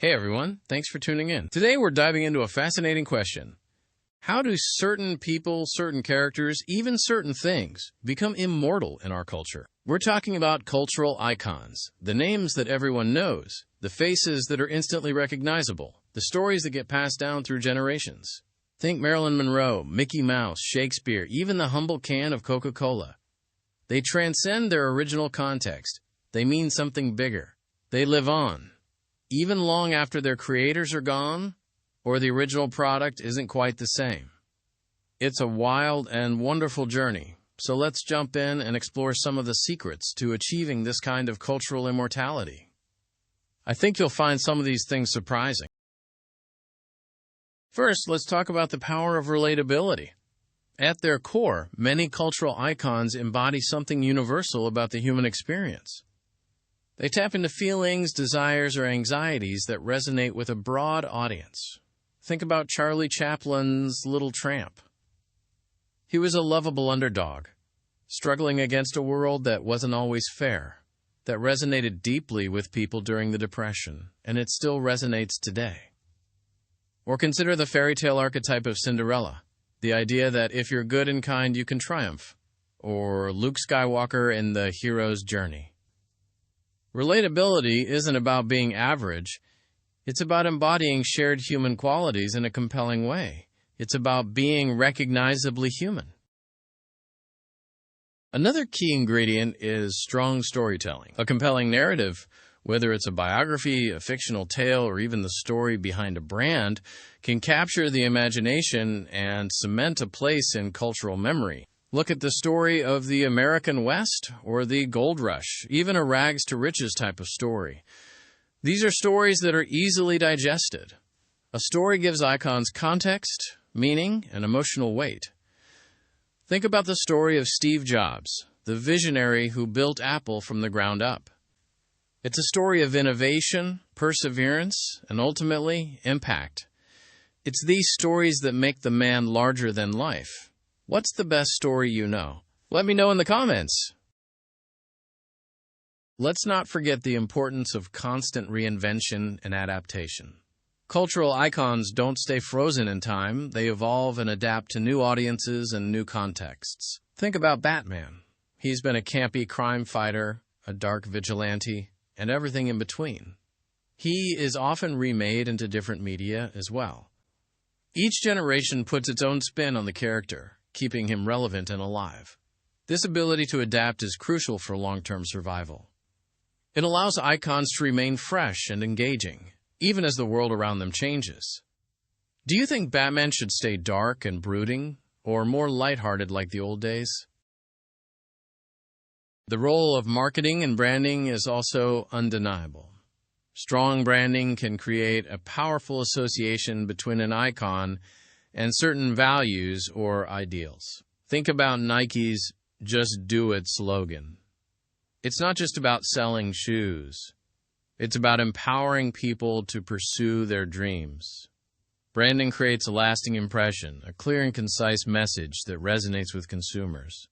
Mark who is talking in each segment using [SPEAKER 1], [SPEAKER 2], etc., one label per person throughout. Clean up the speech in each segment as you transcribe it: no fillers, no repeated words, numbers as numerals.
[SPEAKER 1] Hey everyone, thanks for tuning in. Today we're diving into a fascinating question. How do certain people, certain characters, even certain things become immortal in our culture? We're talking about cultural icons, the names that everyone knows, the faces that are instantly recognizable, the stories that get passed down through generations. Think Marilyn Monroe, Mickey Mouse, Shakespeare, even the humble can of Coca-Cola. They transcend their original context. They mean something bigger. They live on, even long after their creators are gone or the original product isn't quite the same. It's a wild and wonderful journey, so let's jump in and explore some of the secrets to achieving this kind of cultural immortality. I think you'll find some of these things surprising. First, let's talk about the power of relatability. At their core, many cultural icons embody something universal about the human experience. They tap into feelings, desires, or anxieties that resonate with a broad audience. Think about Charlie Chaplin's Little Tramp. He was a lovable underdog, struggling against a world that wasn't always fair, that resonated deeply with people during the Depression, and it still resonates today. Or consider the fairy tale archetype of Cinderella, the idea that if you're good and kind, you can triumph, or Luke Skywalker in The Hero's Journey. Relatability isn't about being average. It's about embodying shared human qualities in a compelling way. It's about being recognizably human. Another key ingredient is strong storytelling. A compelling narrative, whether it's a biography, a fictional tale, or even the story behind a brand, can capture the imagination and cement a place in cultural memory. Look at the story of the American West or the Gold Rush, even a rags to riches type of story. These are stories that are easily digested. A story gives icons context, meaning, and emotional weight. Think about the story of Steve Jobs, the visionary who built Apple from the ground up. It's a story of innovation, perseverance, and ultimately, impact. It's these stories that make the man larger than life. What's the best story you know? Let me know in the comments. Let's not forget the importance of constant reinvention and adaptation. Cultural icons don't stay frozen in time. They evolve and adapt to new audiences and new contexts. Think about Batman. He's been a campy crime fighter, a dark vigilante, and everything in between. He is often remade into different media as well. Each generation puts its own spin on the character, keeping him relevant and alive. This ability to adapt is crucial for long-term survival. It allows icons to remain fresh and engaging, even as the world around them changes. Do you think Batman should stay dark and brooding, or more lighthearted like the old days? The role of marketing and branding is also undeniable. Strong branding can create a powerful association between an icon and certain values or ideals. Think about Nike's "Just Do It" slogan. It's not just about selling shoes. It's about empowering people to pursue their dreams. Branding creates a lasting impression, a clear and concise message that resonates with consumers.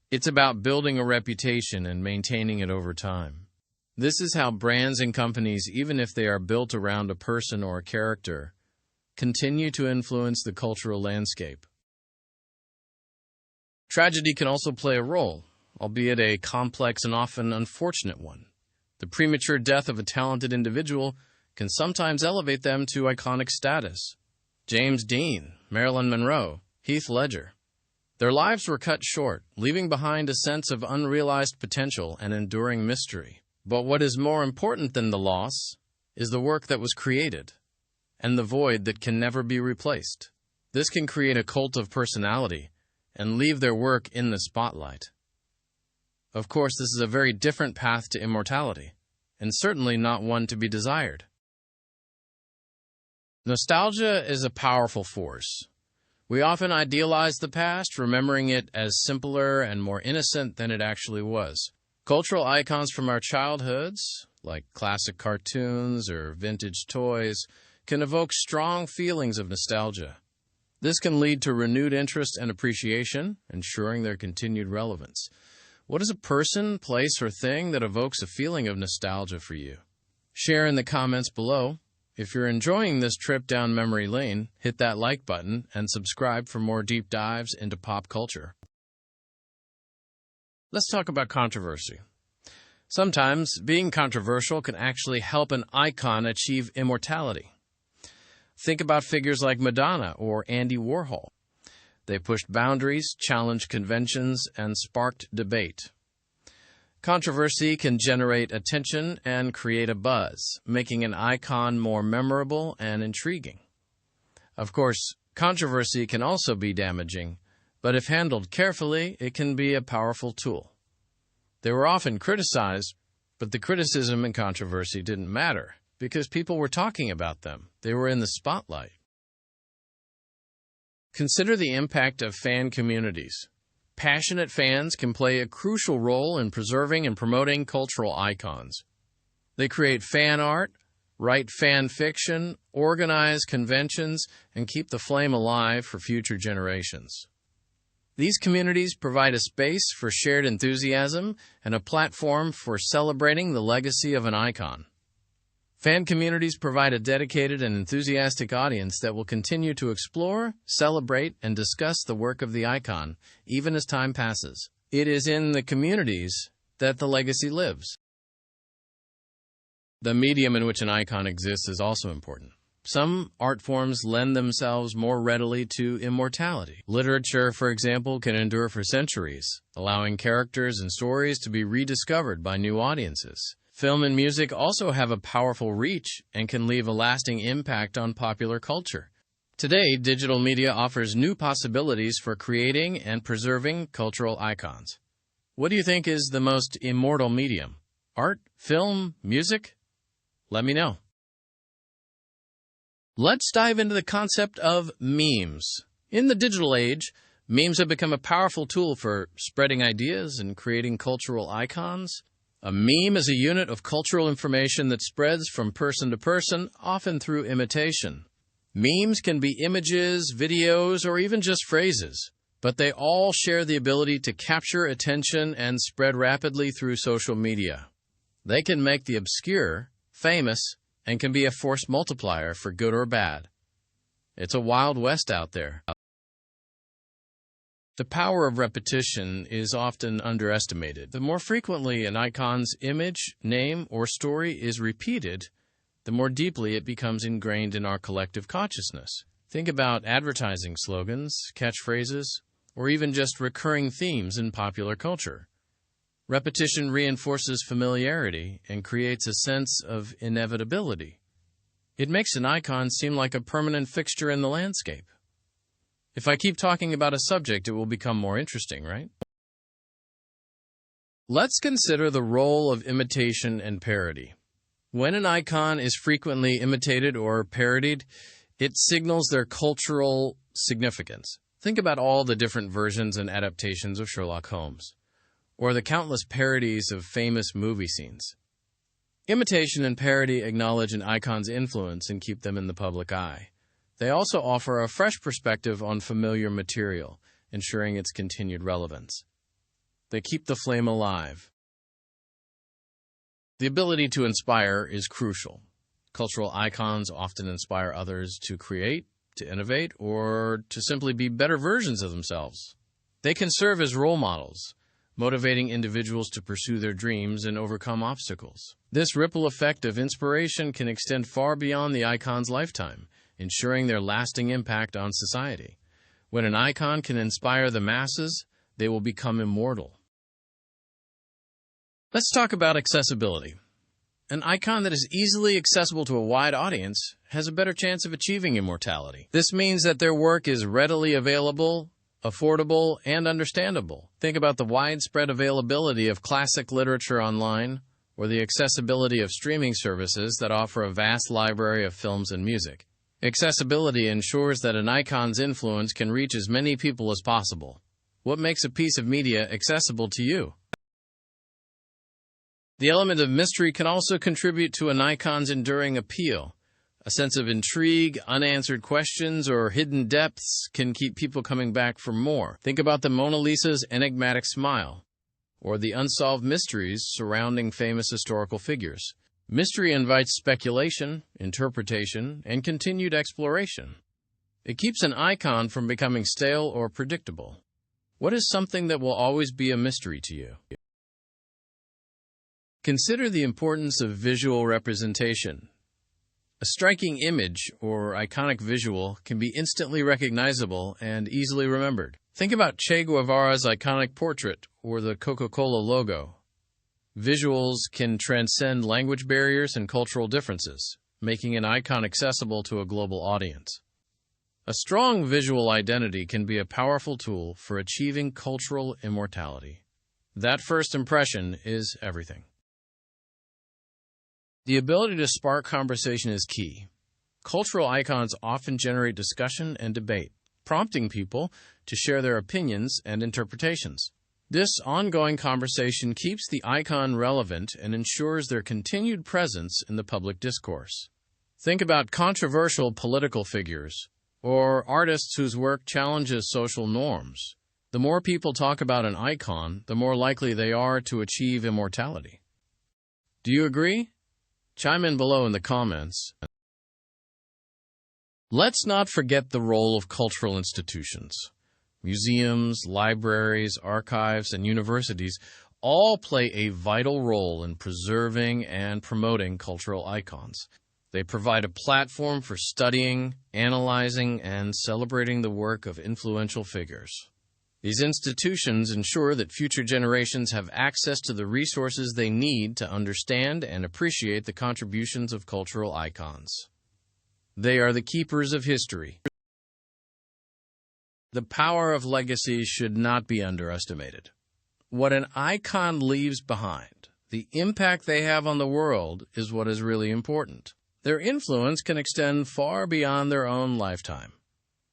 [SPEAKER 1] It's about building a reputation and maintaining it over time. This is how brands and companies, even if they are built around a person or a character, continue to influence the cultural landscape. Tragedy can also play a role, albeit a complex and often unfortunate one. The premature death of a talented individual can sometimes elevate them to iconic status. James Dean, Marilyn Monroe, Heath Ledger. Their lives were cut short, leaving behind a sense of unrealized potential and enduring mystery. But what is more important than the loss is the work that was created, and the void that can never be replaced. This can create a cult of personality and leave their work in the spotlight. Of course, this is a very different path to immortality, and certainly not one to be desired. Nostalgia is a powerful force. We often idealize the past, remembering it as simpler and more innocent than it actually was. Cultural icons from our childhoods, like classic cartoons or vintage toys, can evoke strong feelings of nostalgia. This can lead to renewed interest and appreciation, ensuring their continued relevance. What is a person, place, or thing that evokes a feeling of nostalgia for you? Share in the comments below. If you're enjoying this trip down memory lane, hit that like button and subscribe for more deep dives into pop culture. Let's talk about controversy. Sometimes being controversial can actually help an icon achieve immortality. Think about figures like Madonna or Andy Warhol. They pushed boundaries, challenged conventions, and sparked debate. Controversy can generate attention and create a buzz, making an icon more memorable and intriguing. Of course, controversy can also be damaging, but if handled carefully, it can be a powerful tool. They were often criticized, but the criticism and controversy didn't matter because people were talking about them. They were in the spotlight. Consider the impact of fan communities. Passionate fans can play a crucial role in preserving and promoting cultural icons. They create fan art, write fan fiction, organize conventions, and keep the flame alive for future generations. These communities provide a space for shared enthusiasm and a platform for celebrating the legacy of an icon. Fan communities provide a dedicated and enthusiastic audience that will continue to explore, celebrate, and discuss the work of the icon, even as time passes. It is in the communities that the legacy lives. The medium in which an icon exists is also important. Some art forms lend themselves more readily to immortality. Literature, for example, can endure for centuries, allowing characters and stories to be rediscovered by new audiences. Film and music also have a powerful reach and can leave a lasting impact on popular culture. Today, digital media offers new possibilities for creating and preserving cultural icons. What do you think is the most immortal medium? Art, film, music? Let me know. Let's dive into the concept of memes. In the digital age, memes have become a powerful tool for spreading ideas and creating cultural icons. A meme is a unit of cultural information that spreads from person to person, often through imitation. Memes can be images, videos, or even just phrases, but they all share the ability to capture attention and spread rapidly through social media. They can make the obscure famous and can be a force multiplier for good or bad. It's a wild west out there. The power of repetition is often underestimated. The more frequently an icon's image, name, or story is repeated, the more deeply it becomes ingrained in our collective consciousness. Think about advertising slogans, catchphrases, or even just recurring themes in popular culture. Repetition reinforces familiarity and creates a sense of inevitability. It makes an icon seem like a permanent fixture in the landscape. If I keep talking about a subject, it will become more interesting, right? Let's consider the role of imitation and parody. When an icon is frequently imitated or parodied, it signals their cultural significance. Think about all the different versions and adaptations of Sherlock Holmes, or the countless parodies of famous movie scenes. Imitation and parody acknowledge an icon's influence and keep them in the public eye. They also offer a fresh perspective on familiar material, ensuring its continued relevance. They keep the flame alive. The ability to inspire is crucial. Cultural icons often inspire others to create, to innovate, or to simply be better versions of themselves. They can serve as role models, motivating individuals to pursue their dreams and overcome obstacles. This ripple effect of inspiration can extend far beyond the icon's lifetime, ensuring their lasting impact on society. When an icon can inspire the masses, they will become immortal. Let's talk about accessibility. An icon that is easily accessible to a wide audience has a better chance of achieving immortality. This means that their work is readily available, affordable, and understandable. Think about the widespread availability of classic literature online, or the accessibility of streaming services that offer a vast library of films and music. Accessibility ensures that an icon's influence can reach as many people as possible. What makes a piece of media accessible to you? The element of mystery can also contribute to an icon's enduring appeal. A sense of intrigue, unanswered questions, or hidden depths can keep people coming back for more. Think about the Mona Lisa's enigmatic smile, or the unsolved mysteries surrounding famous historical figures. Mystery invites speculation, interpretation, and continued exploration. It keeps an icon from becoming stale or predictable. What is something that will always be a mystery to you? Consider the importance of visual representation. A striking image or iconic visual can be instantly recognizable and easily remembered. Think about Che Guevara's iconic portrait or the Coca-Cola logo. Visuals can transcend language barriers and cultural differences, making an icon accessible to a global audience. A strong visual identity can be a powerful tool for achieving cultural immortality. That first impression is everything. The ability to spark conversation is key. Cultural icons often generate discussion and debate, prompting people to share their opinions and interpretations. This ongoing conversation keeps the icon relevant and ensures their continued presence in the public discourse. Think about controversial political figures or artists whose work challenges social norms. The more people talk about an icon, the more likely they are to achieve immortality. Do you agree? Chime in below in the comments. Let's not forget the role of cultural institutions. Museums, libraries, archives, and universities all play a vital role in preserving and promoting cultural icons. They provide a platform for studying, analyzing, and celebrating the work of influential figures. These institutions ensure that future generations have access to the resources they need to understand and appreciate the contributions of cultural icons. They are the keepers of history. The power of legacy should not be underestimated. What an icon leaves behind, the impact they have on the world, is what is really important. Their influence can extend far beyond their own lifetime.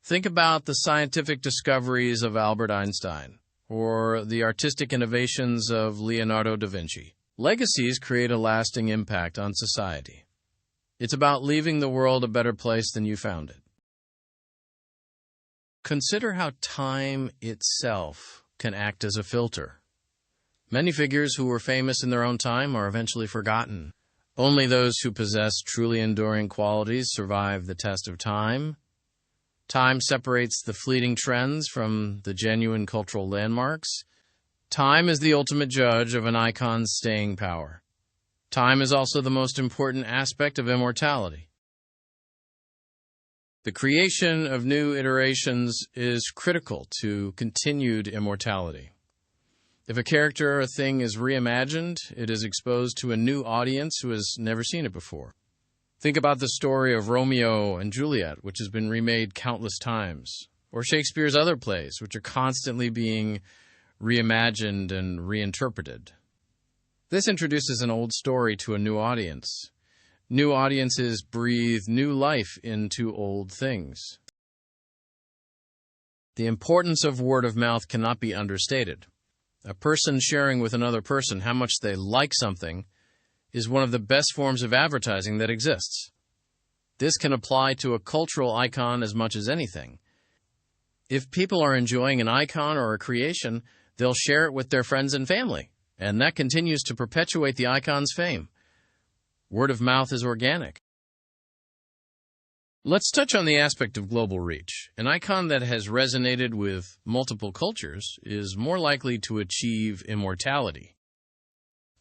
[SPEAKER 1] Think about the scientific discoveries of Albert Einstein or the artistic innovations of Leonardo da Vinci. Legacies create a lasting impact on society. It's about leaving the world a better place than you found it. Consider how time itself can act as a filter. Many figures who were famous in their own time are eventually forgotten. Only those who possess truly enduring qualities survive the test of time. Time separates the fleeting trends from the genuine cultural landmarks. Time is the ultimate judge of an icon's staying power. Time is also the most important aspect of immortality. The creation of new iterations is critical to continued immortality. If a character or a thing is reimagined, it is exposed to a new audience who has never seen it before. Think about the story of Romeo and Juliet, which has been remade countless times, or Shakespeare's other plays, which are constantly being reimagined and reinterpreted. This introduces an old story to a new audience. New audiences breathe new life into old things. The importance of word of mouth cannot be understated. A person sharing with another person how much they like something is one of the best forms of advertising that exists. This can apply to a cultural icon as much as anything. If people are enjoying an icon or a creation, they'll share it with their friends and family, and that continues to perpetuate the icon's fame. Word of mouth is organic. Let's touch on the aspect of global reach. An icon that has resonated with multiple cultures is more likely to achieve immortality.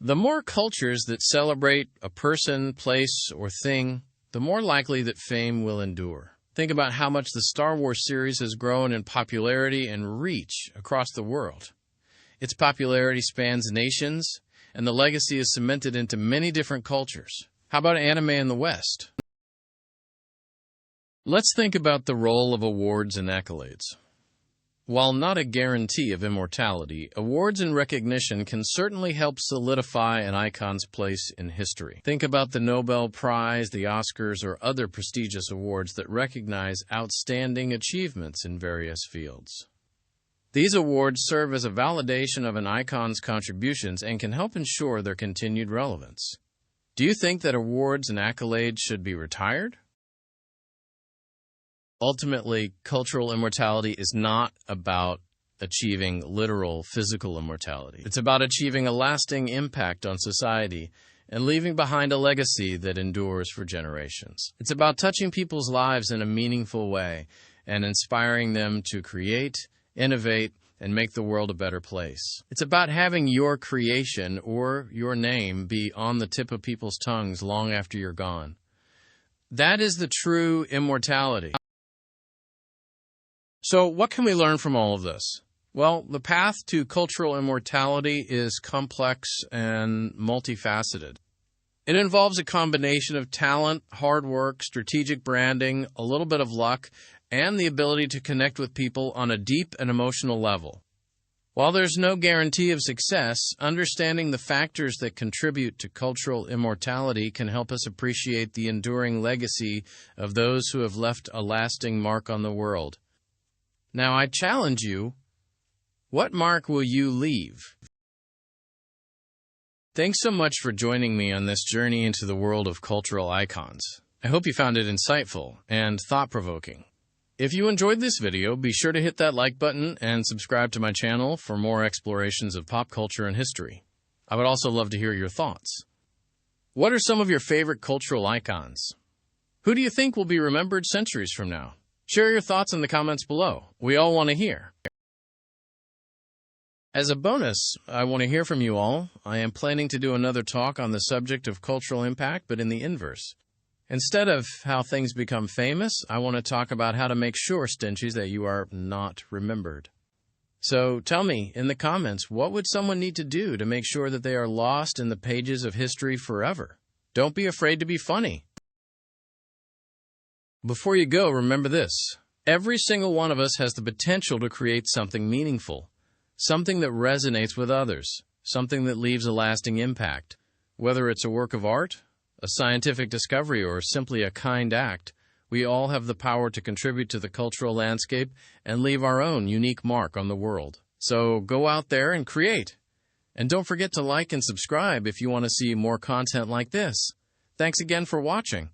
[SPEAKER 1] The more cultures that celebrate a person, place, or thing, the more likely that fame will endure. Think about how much the Star Wars series has grown in popularity and reach across the world. Its popularity spans nations, and the legacy is cemented into many different cultures. How about anime in the West? Let's think about the role of awards and accolades. While not a guarantee of immortality, awards and recognition can certainly help solidify an icon's place in history. Think about the Nobel Prize, the Oscars, or other prestigious awards that recognize outstanding achievements in various fields. These awards serve as a validation of an icon's contributions and can help ensure their continued relevance. Do you think that awards and accolades should be retired? Ultimately, cultural immortality is not about achieving literal physical immortality. It's about achieving a lasting impact on society and leaving behind a legacy that endures for generations. It's about touching people's lives in a meaningful way and inspiring them to create, innovate, and make the world a better place. It's about having your creation or your name be on the tip of people's tongues long after you're gone. That is the true immortality. So, what can we learn from all of this? Well, the path to cultural immortality is complex and multifaceted. It involves a combination of talent, hard work, strategic branding, a little bit of luck, and the ability to connect with people on a deep and emotional level. While there's no guarantee of success, understanding the factors that contribute to cultural immortality can help us appreciate the enduring legacy of those who have left a lasting mark on the world. Now, I challenge you, what mark will you leave? Thanks so much for joining me on this journey into the world of cultural icons. I hope you found it insightful and thought-provoking. If you enjoyed this video, be sure to hit that like button and subscribe to my channel for more explorations of pop culture and history. I would also love to hear your thoughts. What are some of your favorite cultural icons? Who do you think will be remembered centuries from now? Share your thoughts in the comments below. We all want to hear. As a bonus, I want to hear from you all. I am planning to do another talk on the subject of cultural impact, but in the inverse. Instead of how things become famous, I want to talk about how to make sure, Stinchies, that you are not remembered. So tell me in the comments, what would someone need to do to make sure that they are lost in the pages of history forever? Don't be afraid to be funny. Before you go, remember this. Every single one of us has the potential to create something meaningful, something that resonates with others, something that leaves a lasting impact. Whether it's a work of art, a scientific discovery, or simply a kind act, we all have the power to contribute to the cultural landscape and leave our own unique mark on the world. So go out there and create. And don't forget to like and subscribe if you want to see more content like this. Thanks again for watching.